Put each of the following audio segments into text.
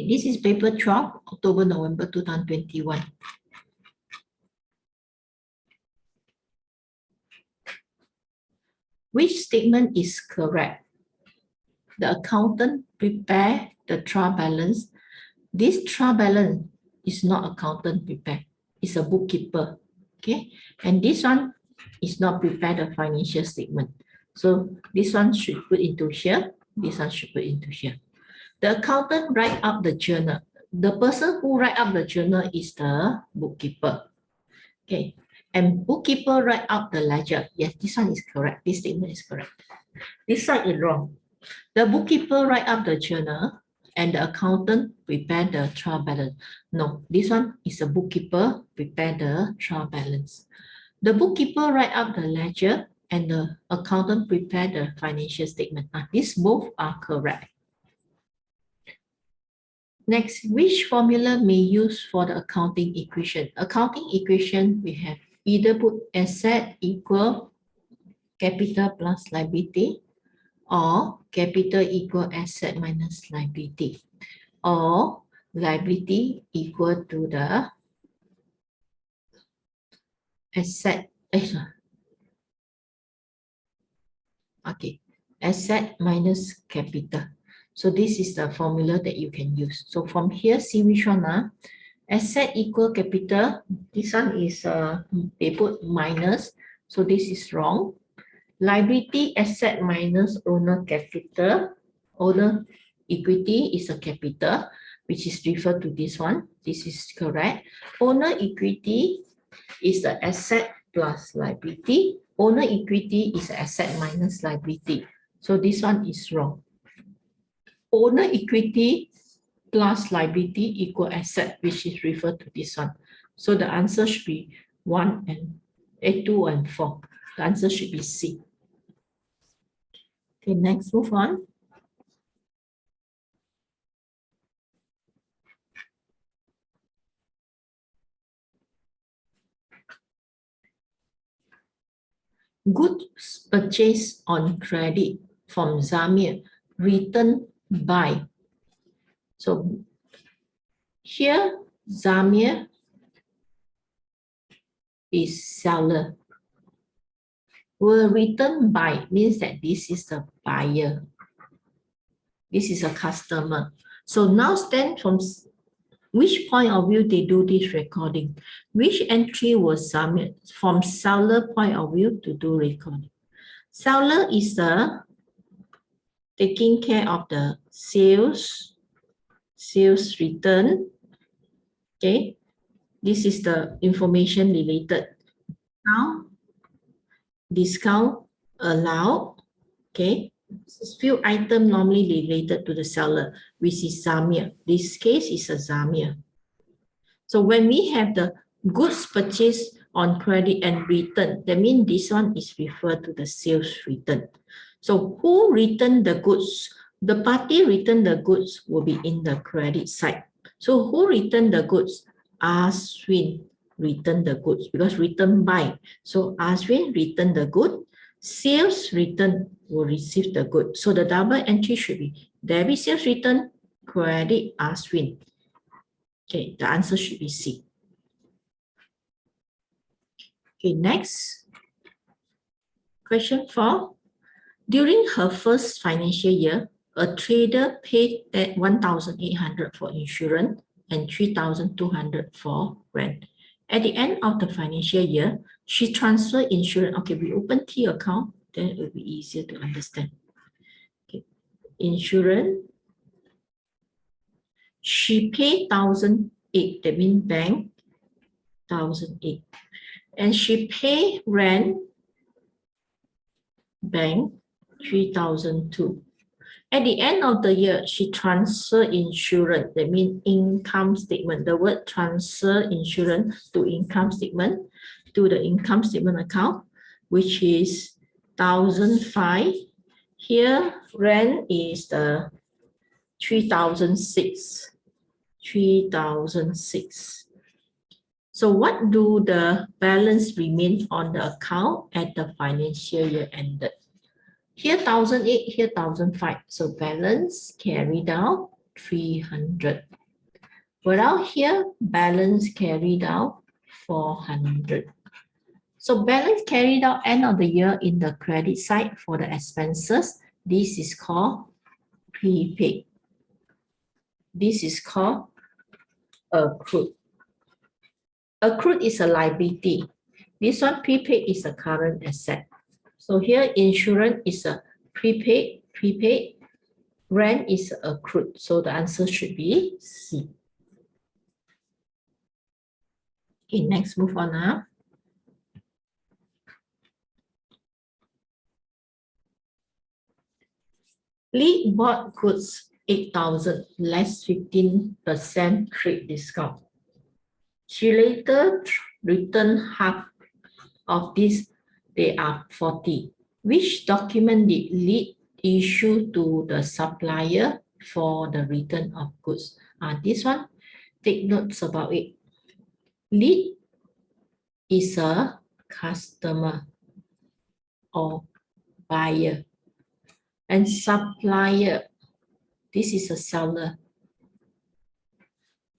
This is paper 12, October, November 2021. Which statement is correct? The accountant prepare the trial balance. This trial balance is not accountant prepare, it's a bookkeeper. Okay, and this one is not prepare the financial statement. So this one should put into here, this one should put into here. The accountant write up the journal. The person who write up the journal is the bookkeeper. Okay, and bookkeeper write up the ledger. Yes, this one is correct. This statement is correct. This side is wrong. The bookkeeper write up the journal and the accountant prepare the trial balance. No, this one is a bookkeeper prepare the trial balance. The bookkeeper write up the ledger and the accountant prepare the financial statement. These both are correct. Next, which formula may use for the accounting equation? Accounting equation, we have either put asset equal capital plus liability, or capital equal asset minus liability, or liability equal to the asset, asset minus capital. So this is the formula that you can use. So from here, see which one. Asset equal capital, this one is, they put minus, so this is wrong. Liability asset minus owner capital, owner equity is a capital, which is referred to this one. This is correct. Owner equity is the asset plus liability. Owner equity is asset minus liability. So this one is wrong. Owner equity plus liability equal asset, which is referred to this one. So the answer should be 2 and 4. The answer should be C. Okay, next, move on. Goods purchased on credit from Zamir returned by. So here, Zamir is seller. Will return by means that this is the buyer. This is a customer. So now stand from which point of view they do this recording. Which entry was Zamir from seller point of view to do recording. Seller is the taking care of the sales return. Okay, this is the information related. Now, discount allowed. Okay, few items normally related to the seller, which is Zamir. This case is a Zamir. So when we have the goods purchased on credit and return, that means this one is referred to the sales return. So who returned the goods? The party returned the goods will be in the credit side. So who returned the goods? Ashwin returned the goods because returned by. So Ashwin returned the good. Sales return will receive the good. So the double entry should be debit sales return, credit Ashwin. Okay, the answer should be C. Okay, next. Question 4. During her first financial year, a trader paid that 1,800 for insurance and 3,200 for rent. At the end of the financial year, she transferred insurance. Okay, we open T account, then it will be easier to understand. Okay, insurance. She paid 1,008, that means bank 1,008. And she paid rent, bank 3,002. At the end of the year, she transferred insurance, that means income statement. The word transfer insurance to income statement, to the income statement account, which is 1,005. Here, rent is the 3,006. 3,006. So what do the balance remain on the account at the financial year ended? Here 1,008, here 1,005. So balance carry down 300. Without here, balance carried out 400. So balance carried out end of the year in the credit side for the expenses. This is called prepaid. This is called accrued. Accrued is a liability. This one prepaid is a current asset. So here insurance is a prepaid. Rent is accrued. So the answer should be C. Okay, next move on now. Lee bought goods 8,000 less 15% trade discount. She later returned half of this. They are 40. Which document did Lee issue to the supplier for the return of goods? This one, take notes about it. Lead is a customer or buyer. And supplier, this is a seller.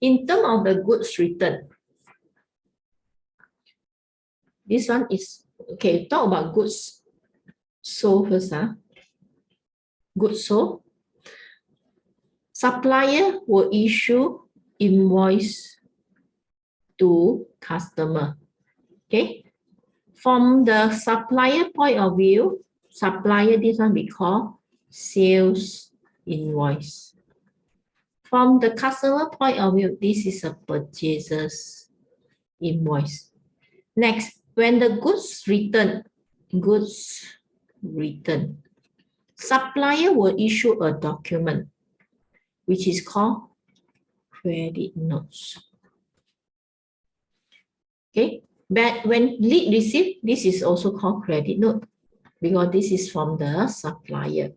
In terms of the goods return, this one is, okay, talk about goods sold first. Goods sold. Supplier will issue invoice to customer. Okay. From the supplier point of view, supplier, this one we call sales invoice. From the customer point of view, this is a purchaser's invoice. Next, when the goods return, supplier will issue a document, which is called credit notes. Okay, but when lead receive, this is also called credit note because this is from the supplier.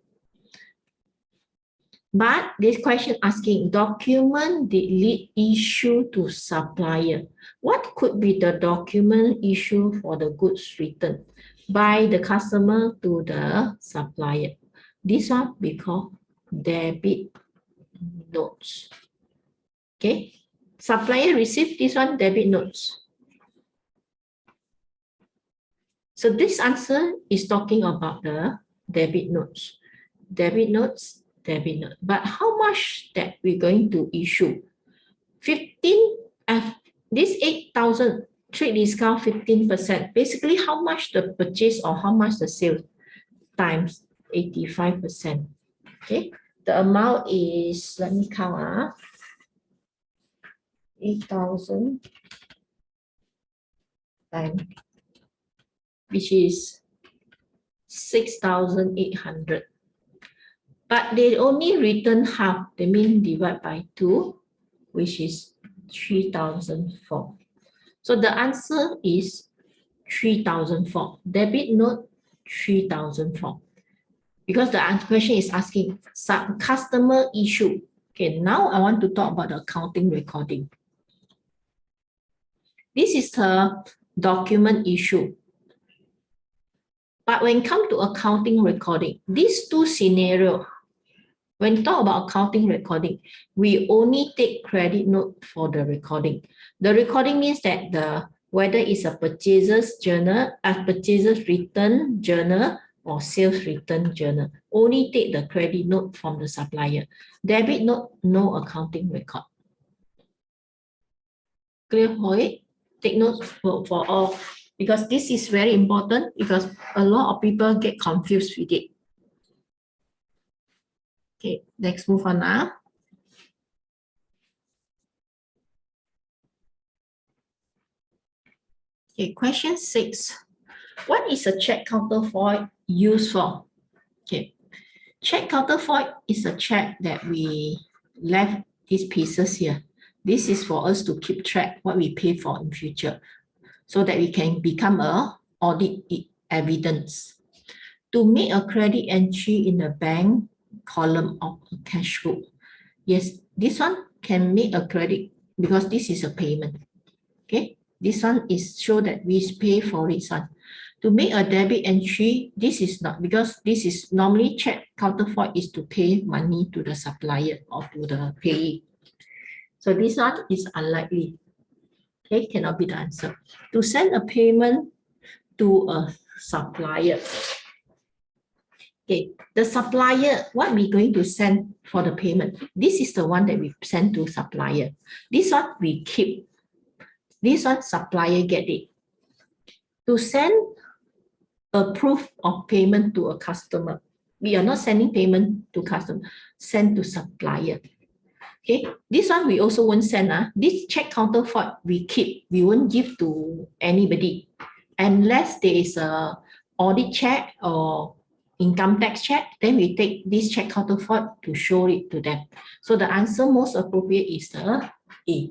But this question asking, document did lead issue to supplier? What could be the document issue for the goods return by the customer to the supplier? This one we call debit notes. Okay, supplier received this one, debit notes. So this answer is talking about the debit notes. Debit notes, debit note. But how much that we're going to issue? 15, this 8,000 trade discount 15%. Basically, how much the purchase or how much the sale times 85%. Okay, the amount is, let me count, 8,000 times, which is 6,800. But they only return half, they mean divide by 2, which is 3,004. So the answer is 3,004. Debit note 3,004. Because the question is asking some customer issue. Okay, now I want to talk about the accounting recording. This is the document issue. But when it comes to accounting recording, these two scenarios, when we talk about accounting recording, we only take credit note for the recording. The recording means that whether it's a purchaser's journal, a purchaser's return journal, or sales return journal, only take the credit note from the supplier. Debit note, no accounting record. Clear for it? Take notes for all, because this is very important because a lot of people get confused with it. Okay, next move on now. Okay, question 6. What is a check counterfoil used for? Okay, check counterfoil is a check that we left these pieces here. This is for us to keep track what we pay for in future, so that we can become a audit evidence. To make a credit entry in the bank column of a cash book. Yes, this one can make a credit because this is a payment. Okay, this one is show that we pay for it. To make a debit entry, this is not, because this is normally check counterfoil is to pay money to the supplier or to the payee. So this one is unlikely. Okay, cannot be the answer. To send a payment to a supplier. Okay, the supplier, what we going to send for the payment? This is the one that we send to supplier. This one we keep. This one supplier get it. To send a proof of payment to a customer, we are not sending payment to customer, send to supplier. Okay, this one we also won't send. This check counterfoil we keep, we won't give to anybody unless there is a audit check or income tax check, then we take this check counterfoil to show it to them. So the answer most appropriate is the A.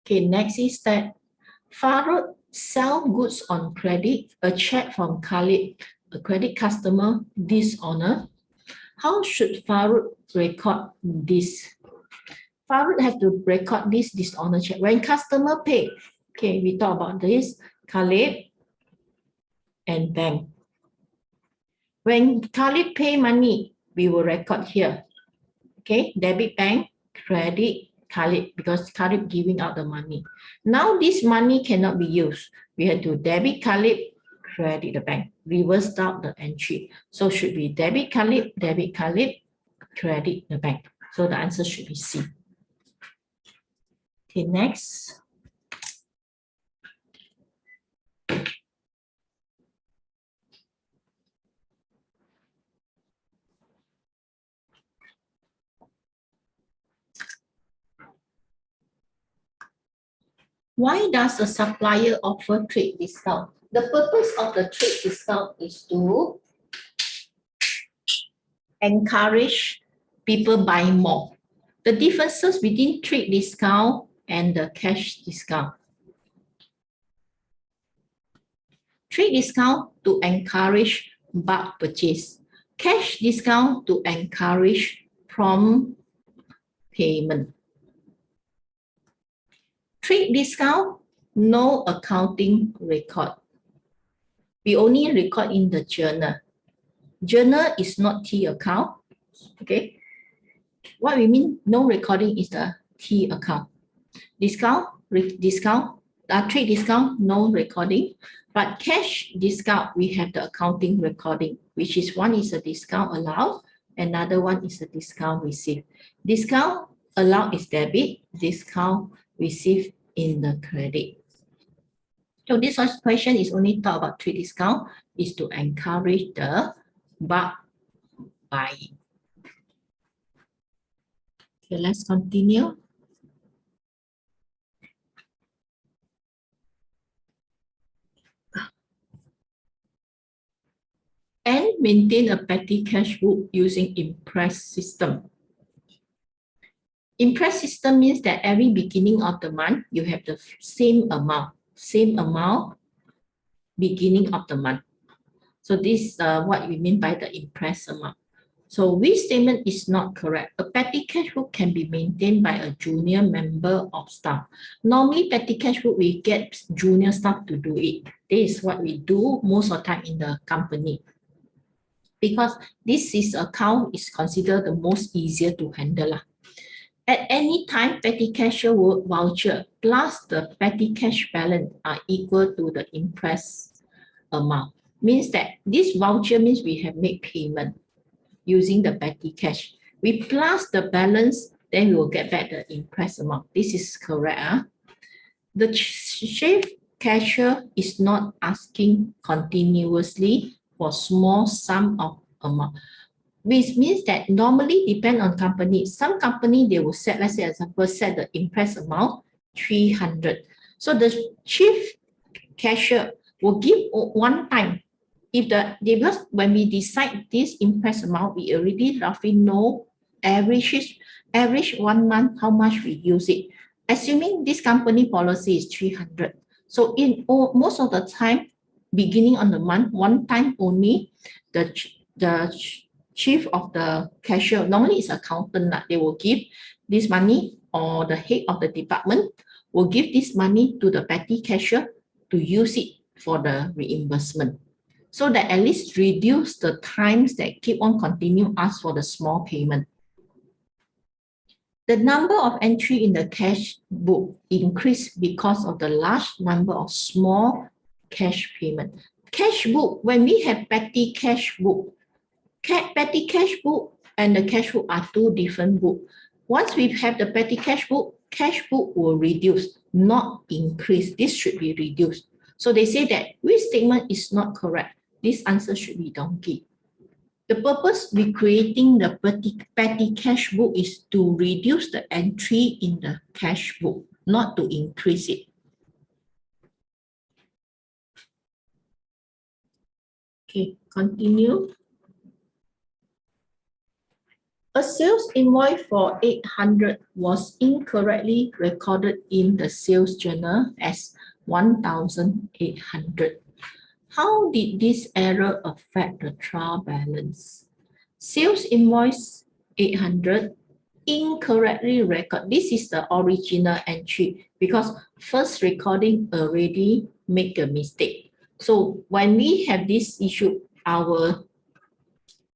Okay, next is that Farooq sell goods on credit, a check from Khalid, a credit customer, dishonor. How should Farooq record this? Farooq have to record this dishonor check. When customer pay, okay, we talk about this, Khalid and bank. When Khalid pay money, we will record here. Okay, debit bank, credit Khalid, because Khalid giving out the money. Now this money cannot be used. We have to debit Khalid, credit the bank. Reverse out the entry. So should be debit Khalid, credit the bank. So the answer should be C. Okay, next. Why does a supplier offer trade discount? The purpose of the trade discount is to encourage people buying more. The differences between trade discount and the cash discount. Trade discount to encourage bulk purchase. Cash discount to encourage prompt payment. Trade discount, no accounting record. We only record in the journal. Journal is not T account. Okay. What we mean no recording is the T account. Discount, trade discount, no recording. But cash discount, we have the accounting recording, which is one is a discount allowed, another one is a discount received. Discount allowed is debit, discount received in the credit. So this question is only talk about trade discount, is to encourage the bulk buying. Okay, let's continue. And maintain a petty cash book using Impress system. Impress system means that every beginning of the month, you have the same amount beginning of the month. So this is what we mean by the Impress amount. So which statement is not correct? A petty cash book can be maintained by a junior member of staff. Normally, petty cash book, we get junior staff to do it. This is what we do most of the time in the company. Because this is account is considered the most easier to handle. At any time, petty cash voucher plus the petty cash balance are equal to the Impress amount. Means that this voucher means we have made payment using the petty cash. We plus the balance, then we will get back the Impress amount. This is correct. The chief cashier is not asking continuously for small sum of amount. Which means that normally depend on company. Some company, they will set, let's say example, set the Impress amount 300. So the chief cashier will give one time. Because when we decide this Impress amount, we already roughly know average 1 month, how much we use it. Assuming this company policy is 300. So in most of the time, beginning on the month, one time only, the chief of the cashier, normally it's accountant, they will give this money, or the head of the department will give this money to the petty cashier to use it for the reimbursement. So that at least reduce the times that keep on continue ask for the small payment. The number of entry in the cash book increased because of the large number of small cash payment. Cash book, when we have petty cash book, petty cash book and the cash book are two different books. Once we have the petty cash book will reduce, not increase. This should be reduced. So they say that which statement is not correct. This answer should be donkey. The purpose of creating the petty cash book is to reduce the entry in the cash book, not to increase it. Okay, continue. A sales invoice for 800 was incorrectly recorded in the sales journal as 1,800. How did this error affect the trial balance? Sales invoice 800 incorrectly record. This is the original entry because first recording already make a mistake. So when we have this issue, our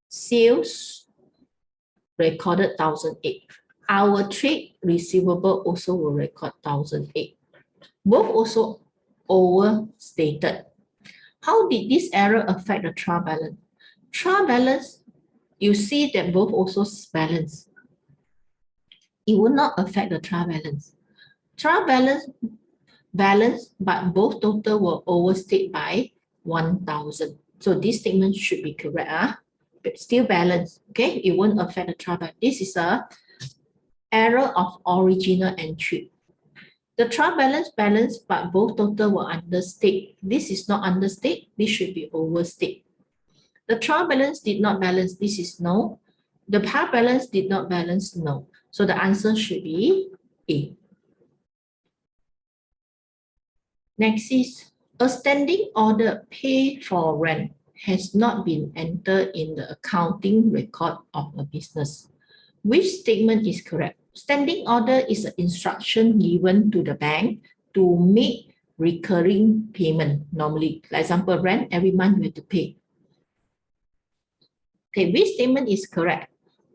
sales recorded 1,008. Our trade receivable also will record 1,008. Both also overstated. How did this error affect the trial balance? Trial balance, you see that both also balance. It will not affect the trial balance. Trial balance, but both total will overstate by 1,000. So this statement should be correct. But still balance, okay? It won't affect the trial balance. This is a error of original entry. The trial balance, but both total will understate. This is not understate. This should be overstate. The trial balance did not balance. This is no. The par balance did not balance. No. So the answer should be A. Next is a standing order pay for rent has not been entered in the accounting record of a business. Which statement is correct? Standing order is an instruction given to the bank to make recurring payment normally. For example, rent every month you have to pay. Okay, which statement is correct?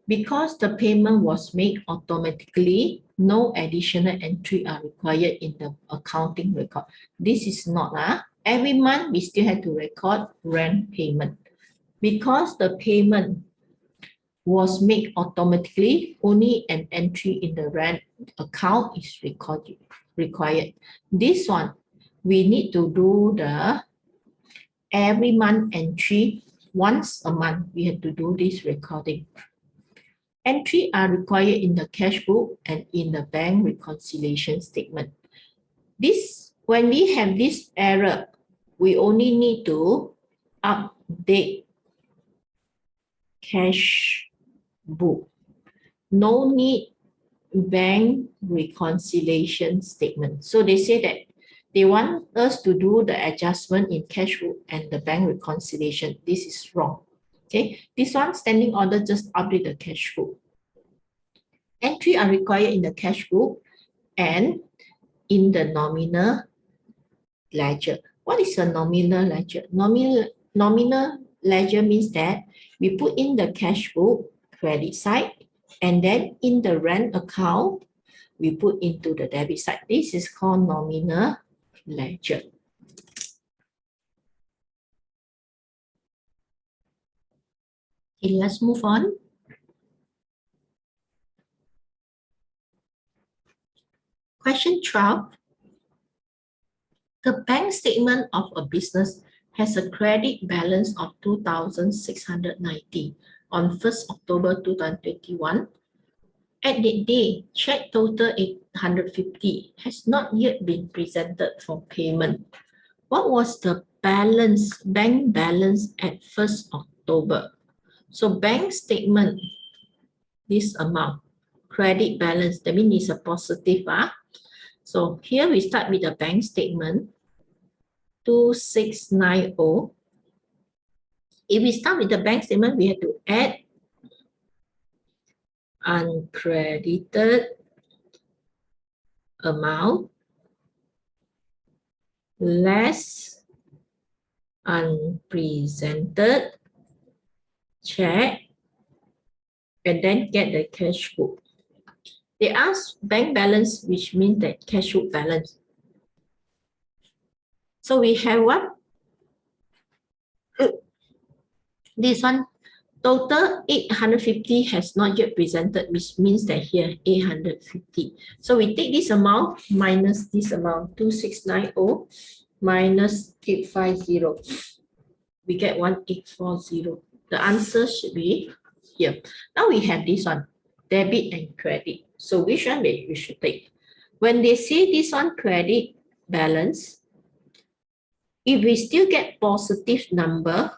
Because the payment was made automatically, no additional entry are required in the accounting record. This is not. Every month we still have to record rent payment. Because the payment was made automatically, only an entry in the rent account is required. This one, we need to do the every month entry. Once a month, we have to do this recording. Entry are required in the cash book and in the bank reconciliation statement. This, when we have this error, we only need to update cash book. No need bank reconciliation statement. So they say that they want us to do the adjustment in cash book and the bank reconciliation. This is wrong. Okay, this one standing order just update the cash book. Entry are required in the cash book and in the nominal ledger. What is a nominal ledger? Nominal ledger means that we put in the cash book credit side and then in the rent account, we put into the debit side. This is called nominal ledger. Okay, let's move on. Question 12. The bank statement of a business has a credit balance of 2,690 on 1st October 2021. At that day, check total 850 has not yet been presented for payment. What was the balance, bank balance at 1st October? So bank statement, this amount, credit balance, that means it's a positive. So here we start with the bank statement, 2690. If we start with the bank statement, we have to add uncredited amount less unpresented check, and then get the cash book. They ask bank balance, which means that cash book balance. So we have what? This one, total 850 has not yet presented, which means that here 850. So we take this amount minus this amount, 2690 minus 850. We get 1840. The answer should be here. Now we have this one, debit and credit. So which one we should take? When they say this one credit balance, if we still get positive number,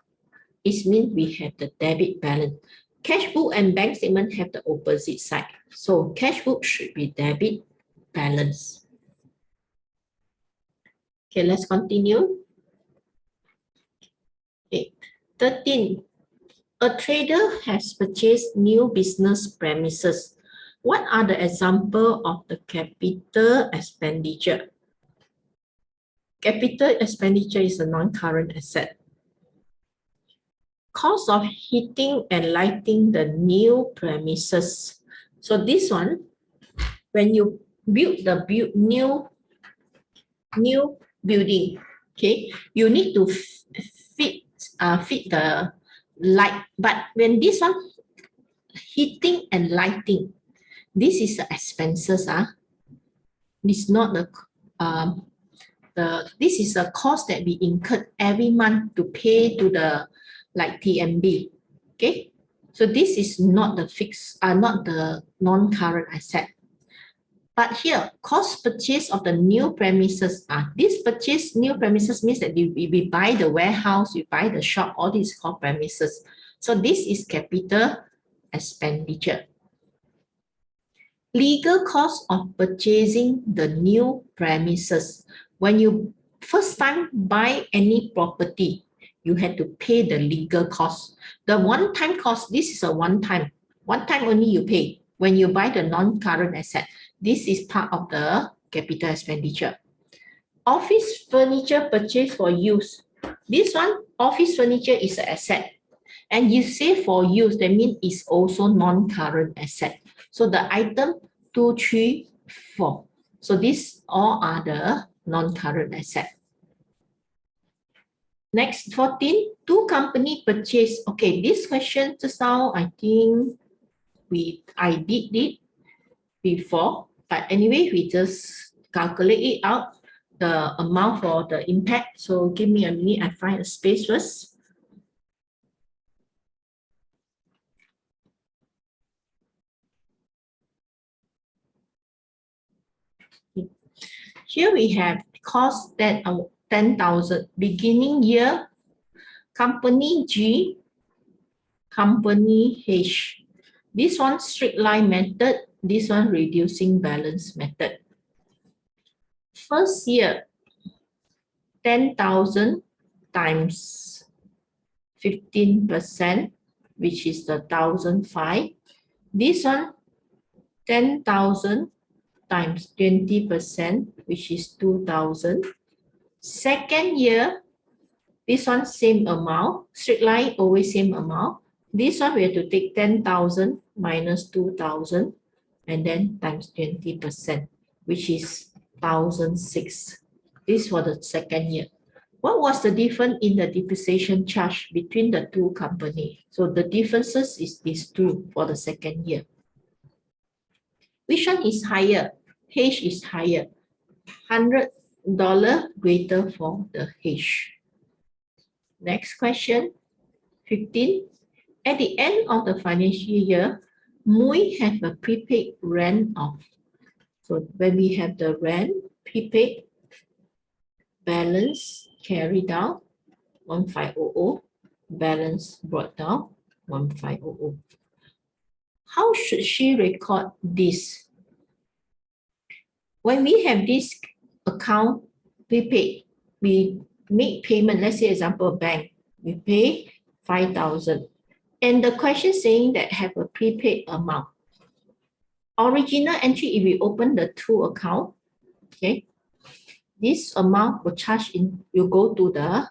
it means we have the debit balance. Cash book and bank statement have the opposite side. So cash book should be debit balance. Okay, let's continue. Okay, 13. A trader has purchased new business premises. What are the example of the capital expenditure? Capital expenditure is a non-current asset. Cost of heating and lighting the new premises. So this one, when you build the new building, okay, you need to fit the light. But when this one, heating and lighting, this is the expenses. It's not this is a cost that we incurred every month to pay to the like TMB. Okay, so this is not the fixed, not the non-current asset. But here, cost purchase of the new premises. This purchase new premises means that we buy the warehouse, we buy the shop, all these called premises. So this is capital expenditure. Legal cost of purchasing the new premises. When you first time buy any property, you had to pay the legal cost. The one-time cost, this is a one-time only you pay. When you buy the non-current asset, this is part of the capital expenditure. Office furniture purchase for use. This one, office furniture is an asset. And you say for use, that means it's also non-current asset. So the item 2, 3, 4. So these all are the non-current asset. Next, 14, two company purchase. Okay, this question just now, I think I did it before, but anyway, we just calculate it out, the amount for the impact. So give me a minute, I find a space first. Here we have cost that 10,000, beginning year, company G, company H. This one straight line method, this one reducing balance method. First year, 10,000 times 15%, which is the 1,005. This one, 10,000 times 20%, which is 2,000. Second year, this one same amount, straight line always same amount. This one we have to take 10,000 minus 2,000 and then times 20%, which is 1,006. This for the second year. What was the difference in the depreciation charge between the two companies? So the differences is these two for the second year. Which one is higher? H is higher. $100 greater for the H. Next question, 15. At the end of the financial year, we have a prepaid rent of. So when we have the rent, prepaid balance carried down, 1500, balance brought down, 1500. How should she record this? When we have this account prepaid, we make payment, let's say example bank, we pay 5,000. And the question saying that have a prepaid amount. Original entry, if we open the two account, okay, this amount will charge in, will go to the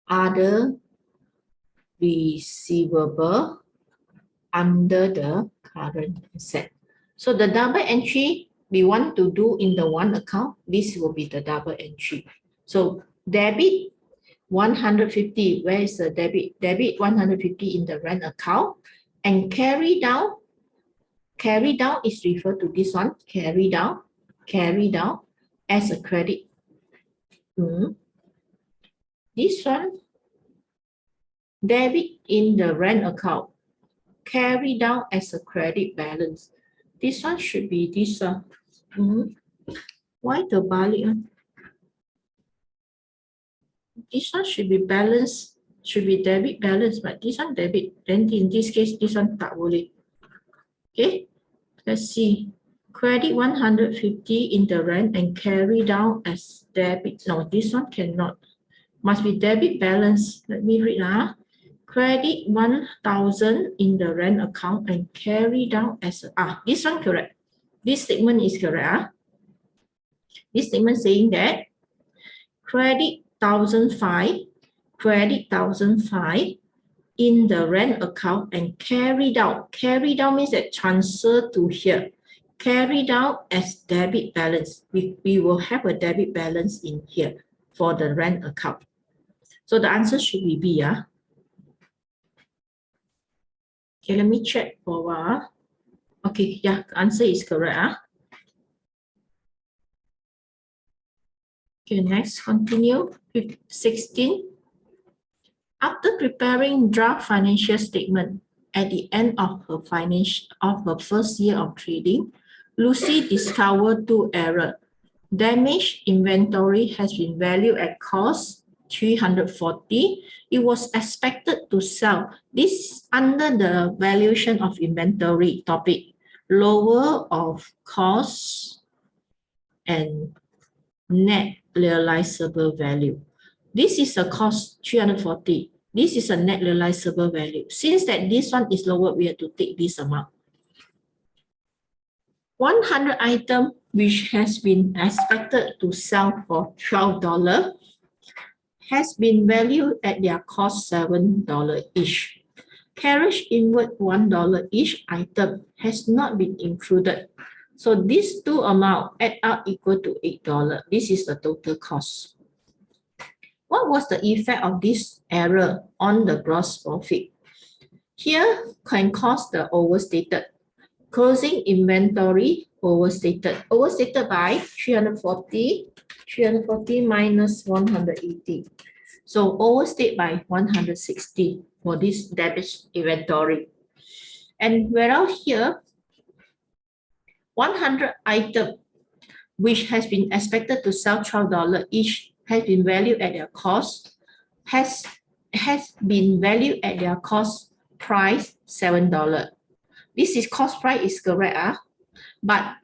other receivable under the current asset. So the double entry we want to do in the one account, this will be the double entry. So debit 150, where is the debit? Debit 150 in the rent account, and carry down is referred to this one, carry down as a credit. This one, debit in the rent account, carry down as a credit balance. This one should be this one. Why the balik one? This one should be balance, should be debit balance, but this one debit. Then in this case, this one tak boleh. Okay, let's see. Credit 150 in the rent and carry down as debit. No, this one cannot. Must be debit balance. Let me read. Credit 1,000 in the rent account and carry down as this one correct. This statement is correct. This statement saying that credit 1,005 in the rent account and carry down. Carry down means that transfer to here. Carry down as debit balance. We will have a debit balance in here for the rent account. So the answer should be B. Okay, let me check for a while. Okay, yeah, the answer is correct. Okay, next, continue. 16. After preparing draft financial statement at the end of her first year of trading, Lucy discovered two errors. Damaged inventory has been valued at cost 340. It was expected to sell. This under the valuation of inventory topic, lower of cost and net realizable value. This is a cost 340. This is a net realizable value. Since that this one is lower, we have to take this amount. 100 item which has been expected to sell for $12 has been valued at their cost $7 each. Carriage inward $1 each item has not been included. So these two amounts add up equal to $8. This is the total cost. What was the effect of this error on the gross profit? Here can cause the overstated. Closing inventory overstated. Overstated by 340 minus 180. So overstate by 160 for this damaged inventory. And whereas here, 100 item which has been expected to sell $12 each has been valued at their cost, has been valued at their cost price $7. This is cost price is correct, but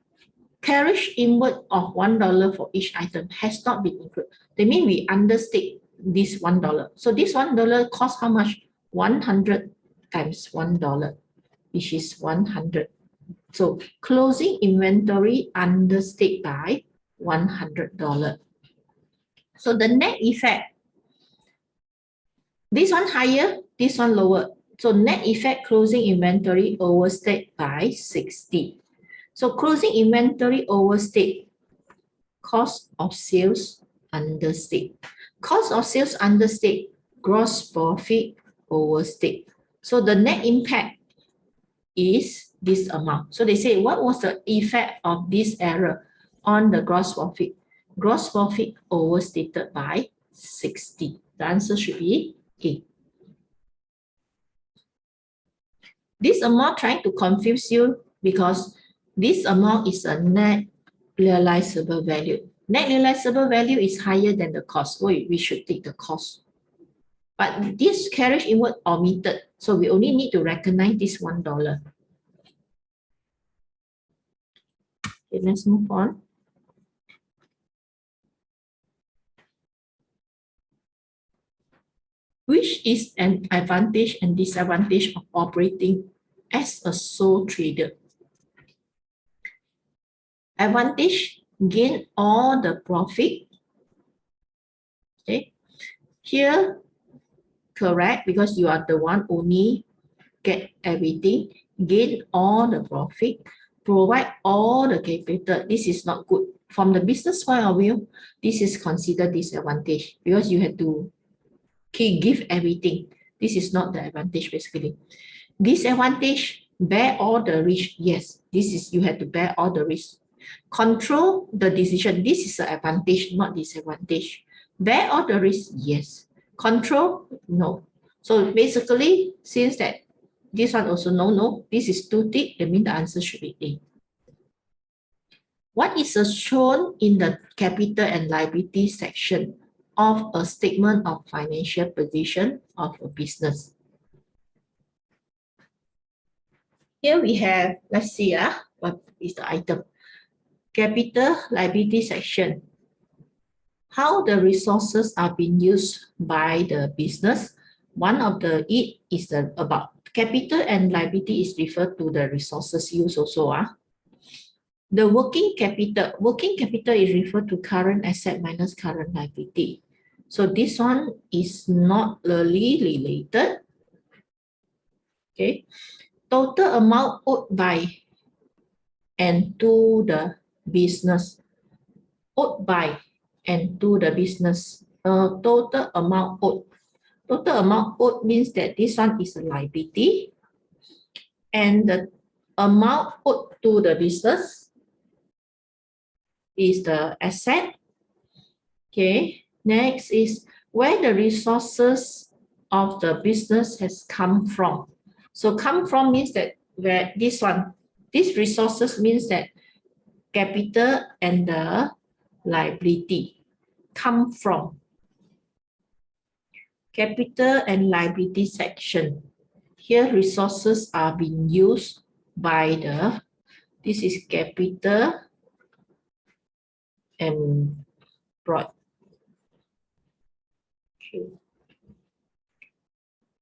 carriage inward of $1 for each item has not been included. That means we understate this $1. So this $1 cost how much? 100 times $1, which is 100. So closing inventory understate by $100. So the net effect, this one higher, this one lower. So net effect closing inventory overstate by 60. So closing inventory overstate, cost of sales understate. Cost of sales understate, gross profit overstate. So the net impact is this amount. So they say, what was the effect of this error on the gross profit? Gross profit overstated by 60. The answer should be A. This amount trying to confuse you because this amount is a net realizable value. Net realizable value is higher than the cost. We should take the cost. But this carriage inward omitted. So we only need to recognize this $1. Okay, let's move on. Which is an advantage and disadvantage of operating as a sole trader? Advantage, gain all the profit. Okay. Here, correct because you are the one only get everything, gain all the profit, provide all the capital. This is not good. From the business point of view, this is considered disadvantage because you have to give everything. This is not the advantage basically. Disadvantage, bear all the risk. Yes, this is you have to bear all the risk. Control the decision. This is an advantage, not disadvantage. Bear all the risk. Yes. Control, no. So basically, since that this one also no, this is too thick, that means the answer should be A. What is shown in the capital and liability section of a statement of financial position of a business? Here we have, let's see, what is the item? Capital liability section. How the resources are being used by the business. One of the it is about capital and liability is referred to the resources used also. The working capital is referred to current asset minus current liability. So this one is not really related. Okay. Total amount owed by and to the business. Owed by and to the business. Total amount owed. Total amount owed means that this one is a liability. And the amount owed to the business is the asset. Okay. Next is where the resources of the business has come from. So come from means that where this one, these resources means that capital and the liability come from. Capital and liability section. Here resources are being used by the, this is capital employed. Okay.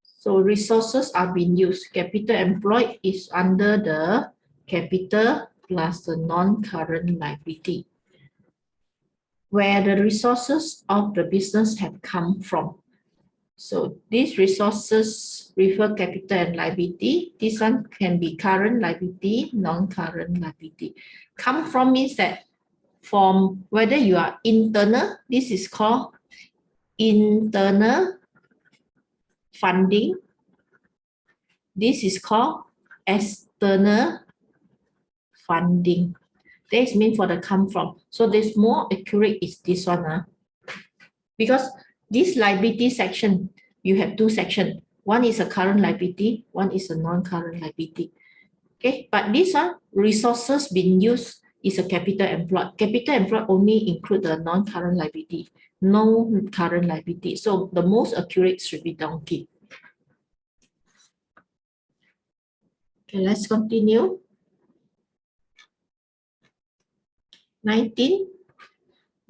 So resources are being used. Capital employed is under the capital plus the non-current liability, where the resources of the business have come from. So these resources refer capital and liability. This one can be current liability, non-current liability. Come from means that from whether you are internal, this is called internal funding. This is called external funding. This means for the come from. So this more accurate is this one. Because this liability section, you have two sections. One is a current liability, one is a non-current liability. Okay, but this one, resources being used is a capital employed. Capital employed only include the non-current liability, no current liability. So the most accurate should be donkey. Okay, let's continue. 19.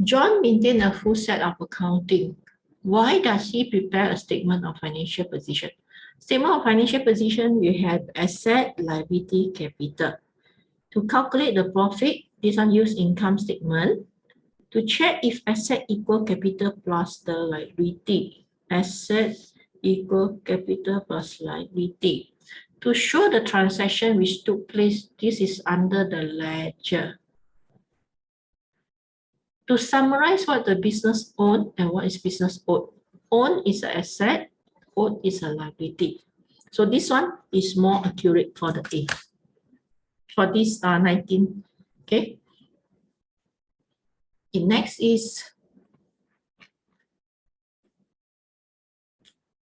John maintained a full set of accounting. Why does he prepare a statement of financial position? Statement of financial position, you have asset, liability, capital. To calculate the profit, this one use income statement. To check if asset equal capital plus the liability. Asset equal capital plus liability. To show the transaction which took place, this is under the ledger. To summarize what the business owned and what is business owed. Own is an asset, owed is a liability. So this one is more accurate for the A. For this 19, okay. The next is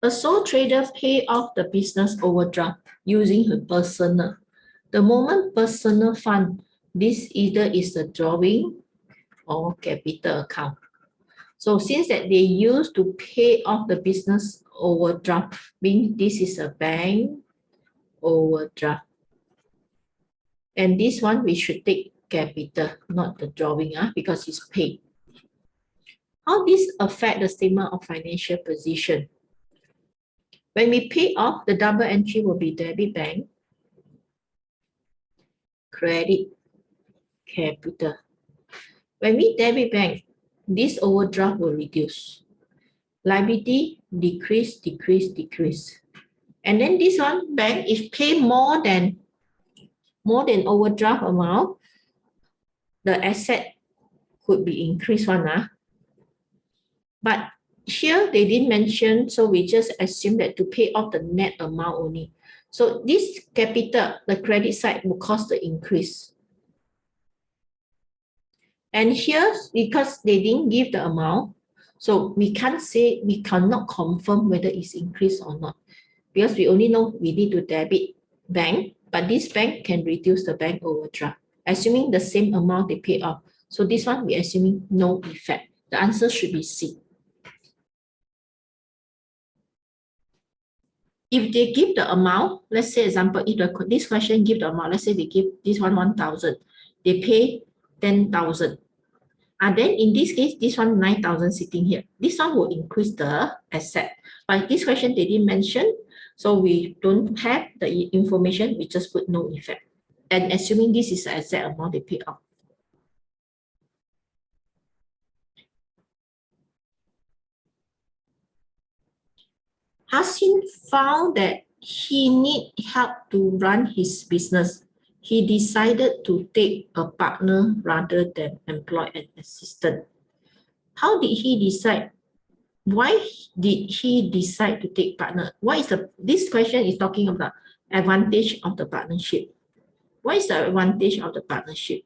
a sole trader pay off the business overdraft using her personal. The moment personal fund, this either is the drawing or capital account. So since that they used to pay off the business overdraft, means this is a bank overdraft. And this one we should take capital, not the drawing, because it's paid. How this affect the statement of financial position? When we pay off, the double entry will be debit bank, credit, capital. When we debit bank, this overdraft will reduce. Liability decrease, decrease, decrease. And then this one, bank, if pay more than overdraft amount, the asset could be increased one. But here they didn't mention, so we just assume that to pay off the net amount only. So this capital, the credit side, will cause the increase. And here, because they didn't give the amount, so we can't say, we cannot confirm whether it's increased or not. Because we only know we need to debit bank, but this bank can reduce the bank overdraft, assuming the same amount they pay off. So this one, we're assuming no effect. The answer should be C. If they give the amount, let's say example, if this question give the amount, let's say they give this one 1,000, they pay 10,000. And then in this case, this one 9,000 sitting here. This one will increase the asset. But this question they didn't mention, so we don't have the information, we just put no effect. And assuming this is the exact amount they pay off. Hasin found that he need help to run his business. He decided to take a partner rather than employ an assistant. How did he decide? Why did he decide to take partner? What is this question is talking about advantage of the partnership. What is the advantage of the partnership?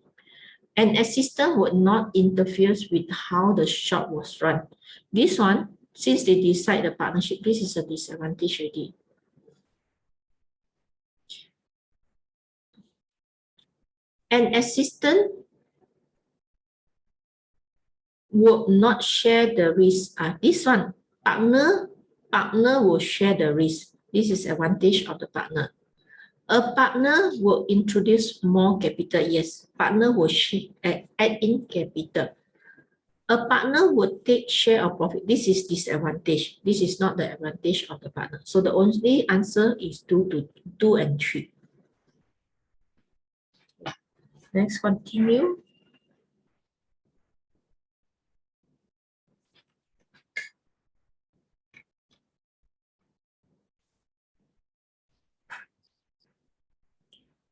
An assistant would not interfere with how the shop was run. This one, since they decide the partnership, this is a disadvantage already. An assistant would not share the risk. This one, partner will share the risk. This is advantage of the partner. A partner will introduce more capital. Yes, partner will add in capital. A partner would take share of profit. This is disadvantage. This is not the advantage of the partner. So the only answer is 2 and 3. Next, continue.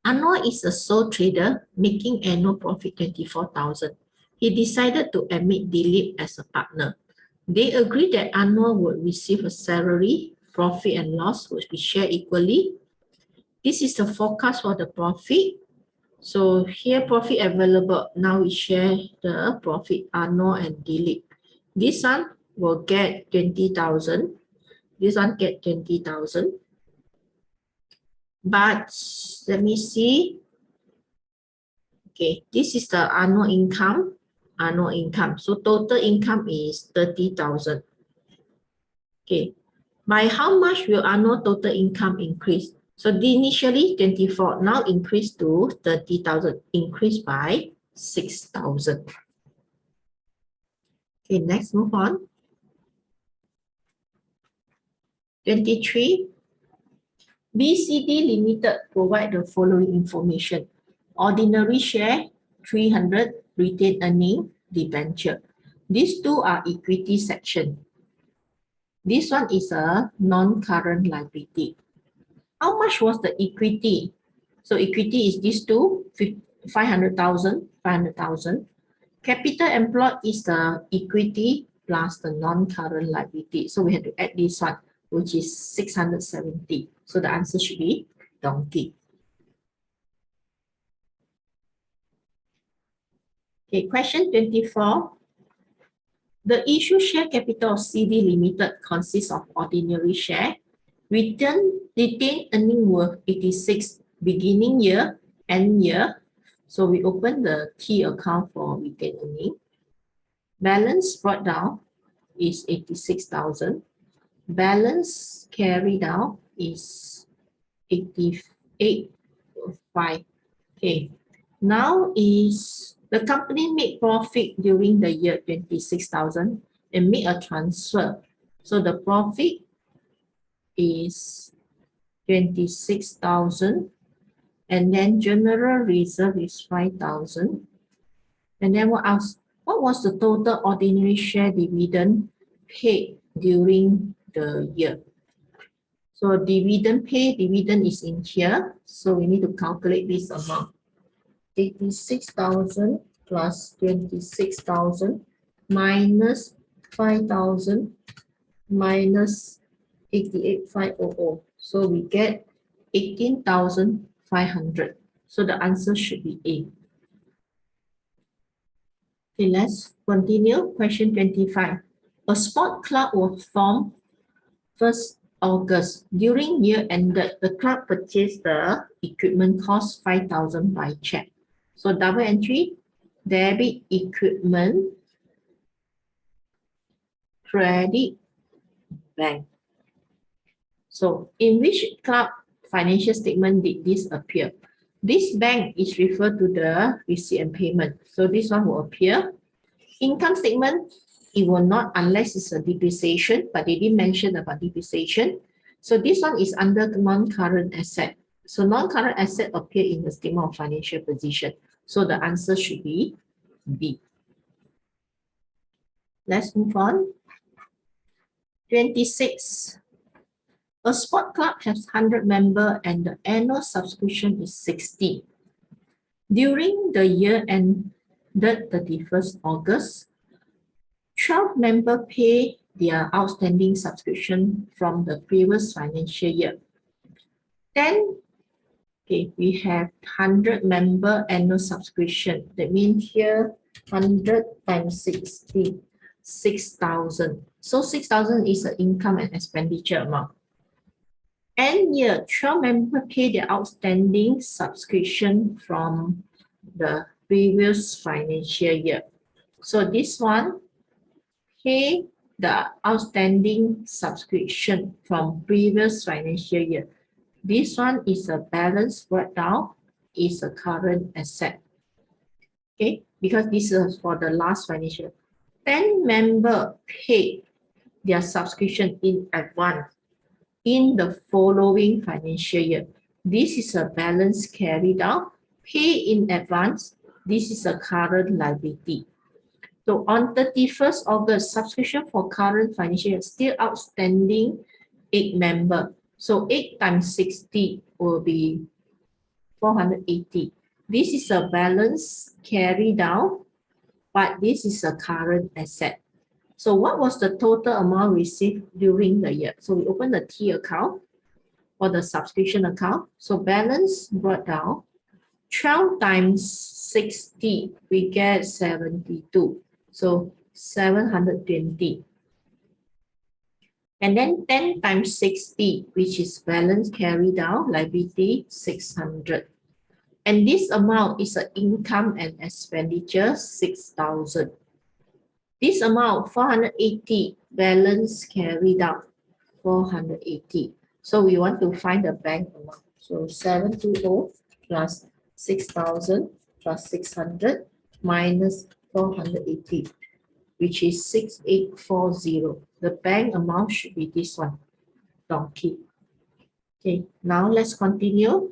Anwar is a sole trader making annual profit 24,000. He decided to admit Dilip as a partner. They agreed that Anwar would receive a salary, profit and loss would be shared equally. This is the forecast for the profit. So here profit available. Now we share the profit, Anwar and Dilip. This one will get 20,000. This one get 20,000. But let me see. Okay, this is the annual income. So total income is 30,000. Okay, by how much will annual total income increase? So initially 24, now increase to 30,000, increase by 6,000. Okay, next move on. 23. BCD Limited provide the following information. Ordinary share, 300, retained earning, debenture. These two are equity section. This one is a non-current liability. How much was the equity? So equity is these two, 500,000. Capital employed is the equity plus the non-current liability. So we have to add this one, which is 670. So the answer should be donkey. Okay, question 24. The issue share capital of CD Limited consists of ordinary share, retained earning worth 86, beginning year, end year. So we open the T account for retained earning. Balance brought down is 86,000. Balance carried out is 88.5. Okay, now is the company made profit during the year 26,000 and make a transfer. So the profit is 26,000 and then general reserve is 5,000. And then what else? What was the total ordinary share dividend paid during the year. So dividend is in here. So we need to calculate this amount. 86,000 plus 26,000 minus 5,000 minus 88,500. So we get 18,500. So the answer should be A. Okay, let's continue. Question 25. A sport club was formed 1st August. During year ended, the club purchased the equipment cost 5,000 by check. So double entry, debit equipment, credit bank. So in which club financial statement did this appear? This bank is referred to the receipt and payment. So this one will appear. Income statement, it will not unless it's a depreciation, but they didn't mention about depreciation. So this one is under non-current asset. So non-current asset appear in the statement of financial position. So the answer should be B. Let's move on. 26. A sport club has 100 members and the annual subscription is 60. During the year ended 31st August, 12 members pay their outstanding subscription from the previous financial year. Then, okay, we have 100 member annual subscription. That means here 100 times 60, 6,000. So 6,000 is the income and expenditure amount. And year, 12 members pay their outstanding subscription from the previous financial year. So this one, pay the outstanding subscription from previous financial year. This one is a balance breakdown, is a current asset. Okay, because this is for the last financial. 10 members pay their subscription in advance in the following financial year. This is a balance carried out, pay in advance. This is a current liability. So on 31st August, subscription for current financial year still outstanding 8 members. So 8 times 60 will be 480. This is a balance carried out, but this is a current asset. So what was the total amount received during the year? So we open the T account or the subscription account. So balance brought down, 12 times 60, we get 72. So 720. And then 10 times 60, which is balance carried down, liability 600. And this amount is an income and expenditure 6,000. This amount 480, balance carried out 480. So we want to find the bank amount. So 720 plus 6,000 plus 600 minus 480, which is 6840. The bank amount should be this one, donkey. Okay, now let's continue.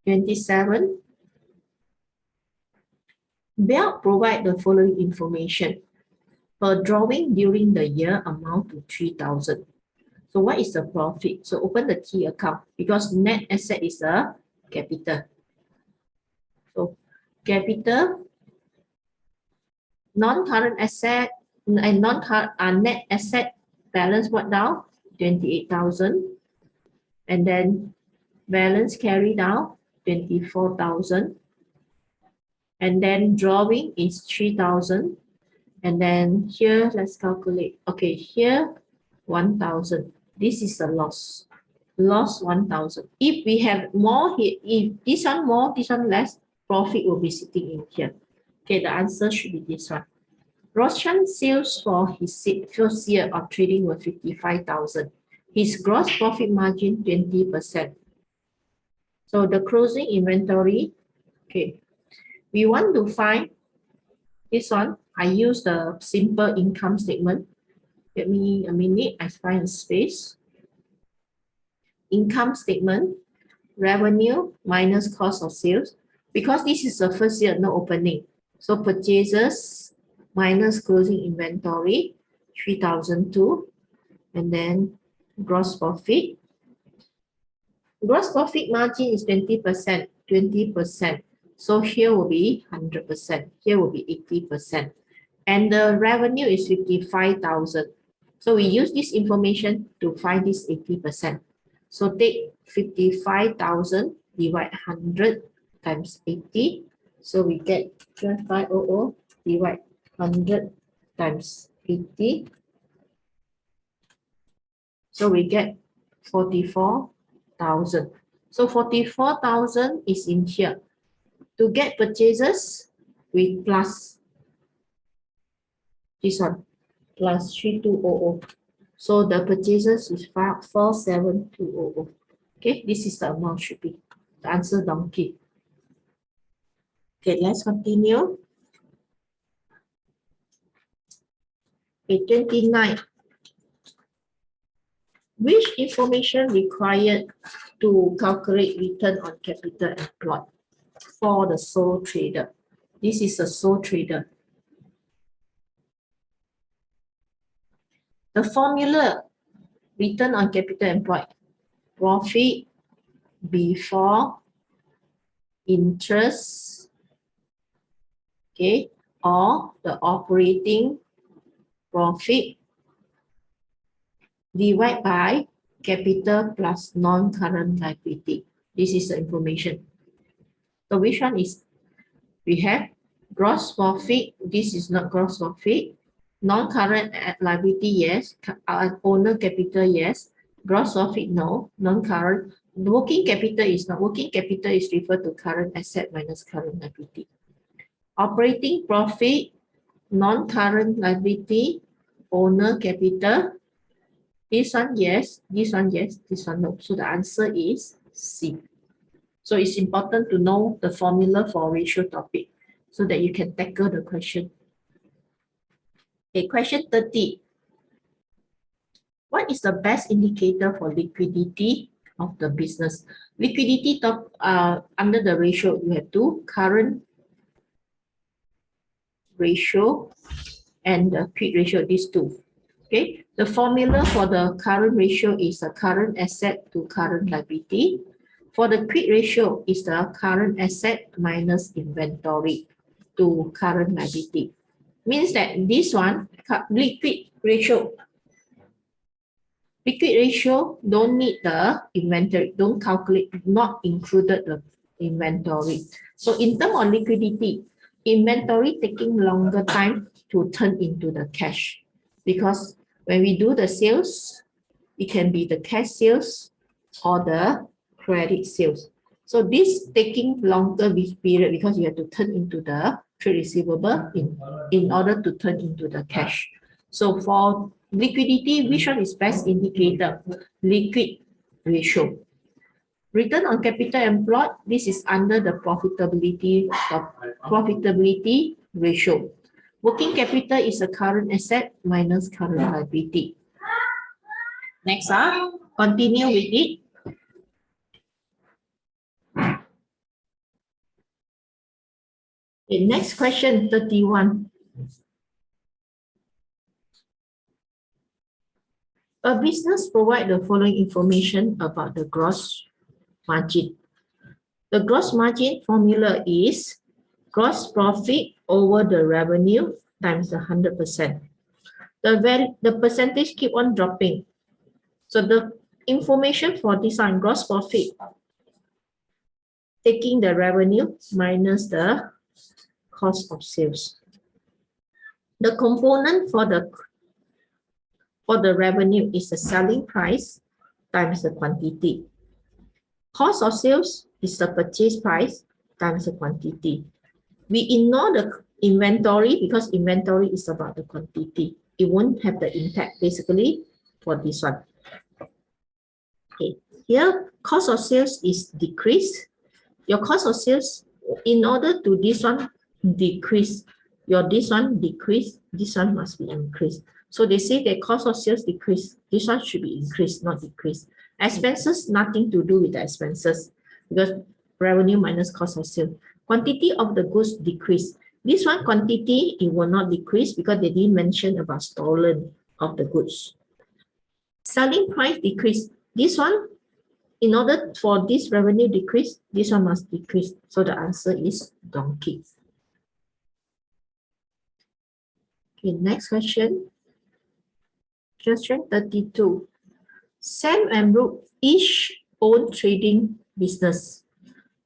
27. Bell provide the following information. Per drawing during the year amount to 3,000. So what is the profit? So open the T account because net asset is a capital. So capital, non-current asset and non-current net asset balance what down? 28,000. And then balance carried down 24,000. And then drawing is 3,000. And then here, let's calculate. Okay, here 1,000. This is a loss. Loss 1,000. If we have more here, if this one more, this one less, profit will be sitting in here. Okay, the answer should be this one. Roshan sales for his first year of trading were 55,000. His gross profit margin 20%. So the closing inventory, okay, we want to find this one. I use the simple income statement. Give me a minute, I find a space. Income statement, revenue minus cost of sales. Because this is the first year, no opening. So purchases minus closing inventory, 3,002. And then gross profit. Gross profit margin is 20%, 20%. So here will be 100%, here will be 80%. And the revenue is 55,000. So we use this information to find this 80%. So take 55,000 divide 100 times 80. So we get 12,500 divide 100 times 80. So we get 44,000. So 44,000 is in here. To get purchases, we plus this one, plus 3200. So the purchases is 47,200. Okay, this is the amount should be. The answer donkey. Okay, let's continue. Okay, 29. Which information required to calculate return on capital employed for the sole trader? This is a sole trader. The formula return on capital employed, profit before interest, okay, or the operating profit divided by capital plus non-current liability. This is the information. So which one is? We have gross profit. This is not gross profit. Non-current liability, yes. Owner capital, yes. Gross profit, no. Non-current. Working capital is not. Working capital is referred to current asset minus current liability. Operating profit, non-current liability, owner capital. This one, yes. This one, yes. This one, no. So the answer is C. So it's important to know the formula for ratio topic so that you can tackle the question. Okay, question 30. What is the best indicator for liquidity of the business? Liquidity under the ratio, you have two, current ratio and the quick ratio, these two. Okay, the formula for the current ratio is the current asset to current liability. For the quick ratio is the current asset minus inventory to current liability. Means that this one, liquid ratio don't need the inventory, don't calculate, not included the inventory. So in terms of liquidity, inventory taking longer time to turn into the cash. Because when we do the sales, it can be the cash sales or the credit sales. So this taking longer period because you have to turn into the trade receivable in order to turn into the cash. So for liquidity, which one is best indicator? Liquid ratio. Return on capital employed, this is under the profitability ratio. Working capital is a current asset minus current liability. Next up, continue with it. Okay, next question, 31. A business provides the following information about the gross margin. The gross margin formula is gross profit over the revenue times the 100%. The percentage keep on dropping. So the information for this one, gross profit, taking the revenue minus the cost of sales. The component for the revenue is the selling price times the quantity. Cost of sales is the purchase price times the quantity. We ignore the inventory because inventory is about the quantity. It won't have the impact basically for this one. Okay, here cost of sales is decreased. Your cost of sales, in order to this one decrease, your this one decrease, this one must be increased. So they say that cost of sales decrease, this one should be increased, not decreased. Expenses, nothing to do with the expenses because revenue minus cost of sales. Quantity of the goods decrease. This one quantity, it will not decrease because they didn't mention about stolen. of the goods. Selling price decrease. This one, in order for this revenue decrease, this one must decrease. So the answer is donkey. Okay, next question. Question 32. Sam and Brooke each own trading business.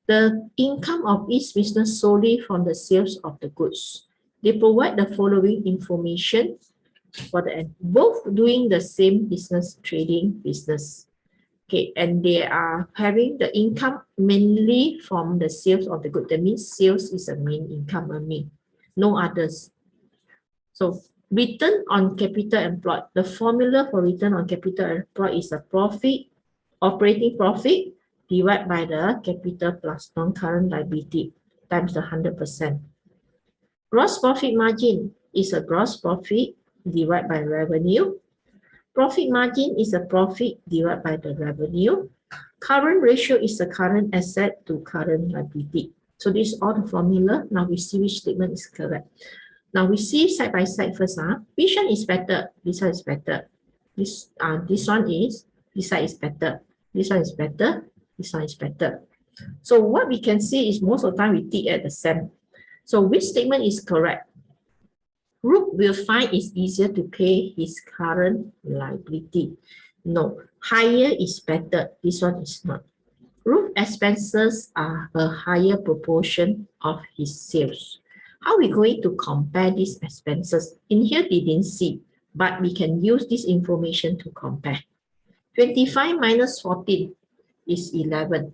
The income of each business solely from the sales of the goods. They provide the following information for the end. Both doing the same business, trading business. Okay, and they are having the income mainly from the sales of the good. That means sales is a main income earning, no others. So return on capital employed. The formula for return on capital employed is a profit, operating profit divided by the capital plus non-current liability times the 100%. Gross profit margin is a gross profit divided by revenue. Profit margin is a profit divided by the revenue. Current ratio is the current asset to current liability. So this is all the formula. Now we see which statement is correct. Now we see side by side first. Which one is better? This one is better. This one is, this side is better. This one is better. This one is better. So what we can see is most of the time we tick at the same. So which statement is correct? Brooke will find it's easier to pay his current liability. No, higher is better. This one is not. Brooke expenses are a higher proportion of his sales. How are we going to compare these expenses? In here, they didn't see, but we can use this information to compare. 25 minus 14 is 11.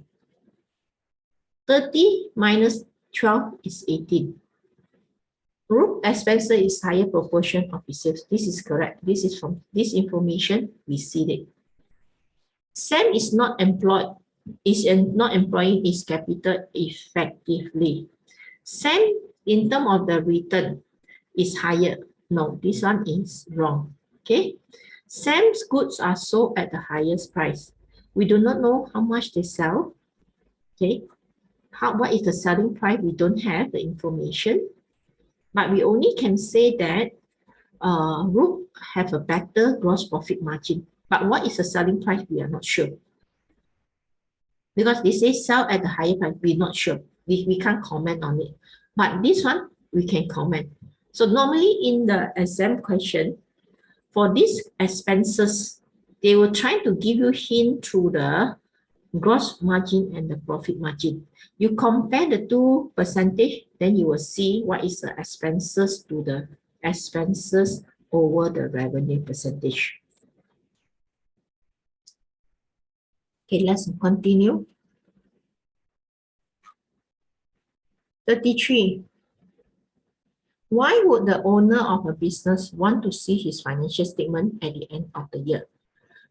30 minus 12 is 18. Brooke expenses is higher proportion of his sales. This is correct. This is from this information, we see it. Sam is not employed, not employing his capital effectively. Sam, in terms of the return, is higher. No, this one is wrong. Okay. Sam's goods are sold at the highest price. We do not know how much they sell. Okay. What is the selling price? We don't have the information. But we only can say that Brooke have a better gross profit margin. But what is the selling price? We are not sure. Because they say sell at the higher price, we're not sure. We can't comment on it. But this one, we can comment. So normally in the exam question, for these expenses, they will try to give you hint through the gross margin and the profit margin. You compare the two percentage, then you will see what is the expenses to the expenses over the revenue percentage. Okay, let's continue. 33. Why would the owner of a business want to see his financial statement at the end of the year?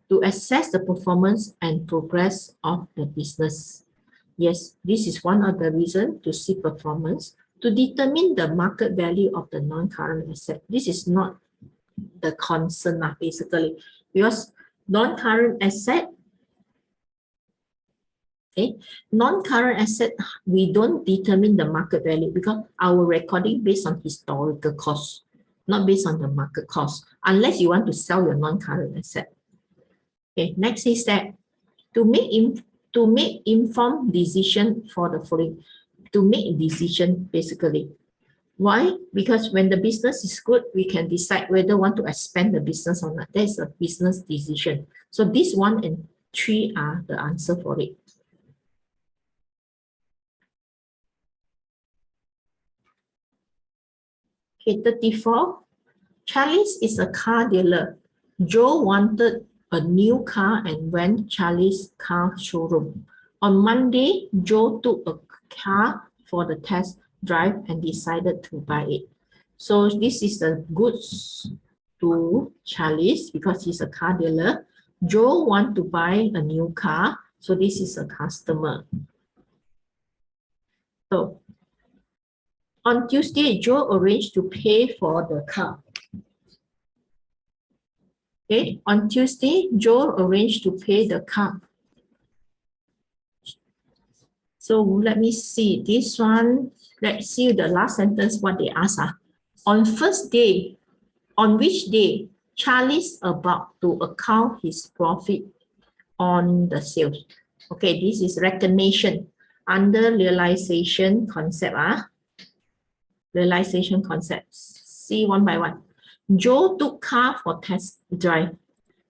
To assess the performance and progress of the business. Yes, this is one of the reasons to see performance, to determine the market value of the non-current asset. This is not the concern basically, because non-current asset, okay, non-current asset, we don't determine the market value because our recording based on historical cost, not based on the market cost, unless you want to sell your non-current asset. Okay, next is that to make informed decision for the following, to make a decision basically. Why? Because when the business is good, we can decide whether want to expand the business or not. That's a business decision. So this 1 and 3 are the answer for it. Okay, 34. Charlie's is a car dealer. Joe wanted a new car and went Charlie's car showroom. On Monday, Joe took a car for the test drive and decided to buy it. So this is the goods to Charlie's because he's a car dealer. Joe wants to buy a new car. So this is a customer. So on Tuesday, Joe arranged to pay for the car. Okay, on Tuesday, Joe arranged to pay the car. So let me see this one. Let's see the last sentence, what they ask. On first day, on which day Charlie's about to account his profit on the sales. Okay, this is recognition under realization concept. Realization concept. See one by one. Joe took car for test drive.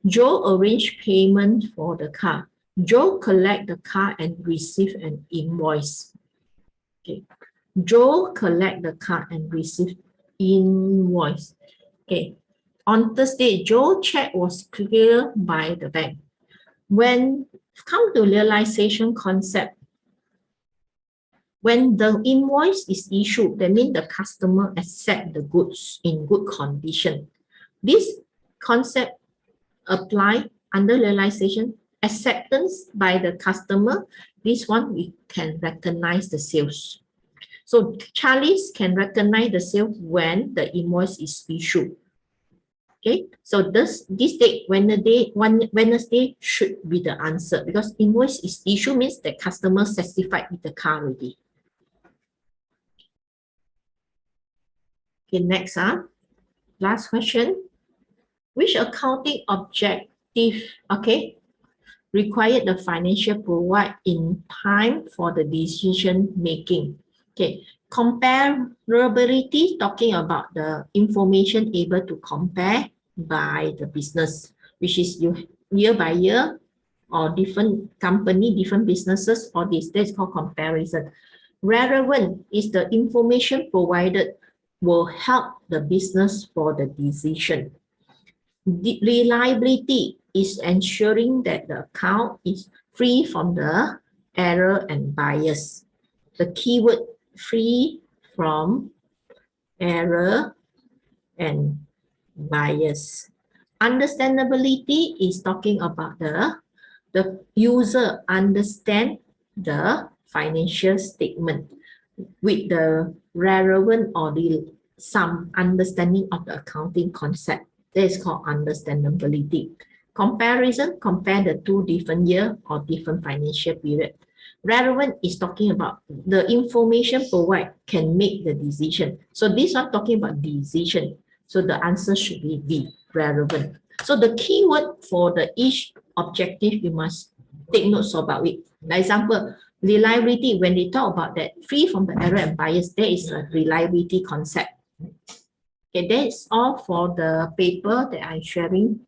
Joe arranged payment for the car. Joe collect the car and receive an invoice. Okay. Joe collect the car and receive invoice. Okay. On Thursday, Joe check was cleared by the bank. When come to realization concept, when the invoice is issued, that means the customer accept the goods in good condition. This concept apply under realization, acceptance by the customer. This one we can recognize the sales. So Charlie's can recognize the sales when the invoice is issued. Okay, so this date, Wednesday should be the answer because invoice is issued means the customer satisfied with the car already. Okay, next, last question. Which accounting objective, okay, required the financial provide in time for the decision making? Okay, comparability, talking about the information able to compare by the business, which is you year by year or different company, different businesses, or this, that's called comparison. Relevant is the information provided will help the business for the decision. The reliability is ensuring that the account is free from the error and bias. The keyword free from error and bias. Understandability is talking about the user understand the financial statement with the relevant or some understanding of the accounting concept. That is called understandability. Comparison, compare the two different year or different financial period. Relevant is talking about the information provided can make the decision. So this one talking about decision. So the answer should be B, relevant. So the keyword for the each objective, you must take notes about it. For example, reliability, when they talk about that free from the error and bias, there is a reliability concept. Okay, that's all for the paper that I'm sharing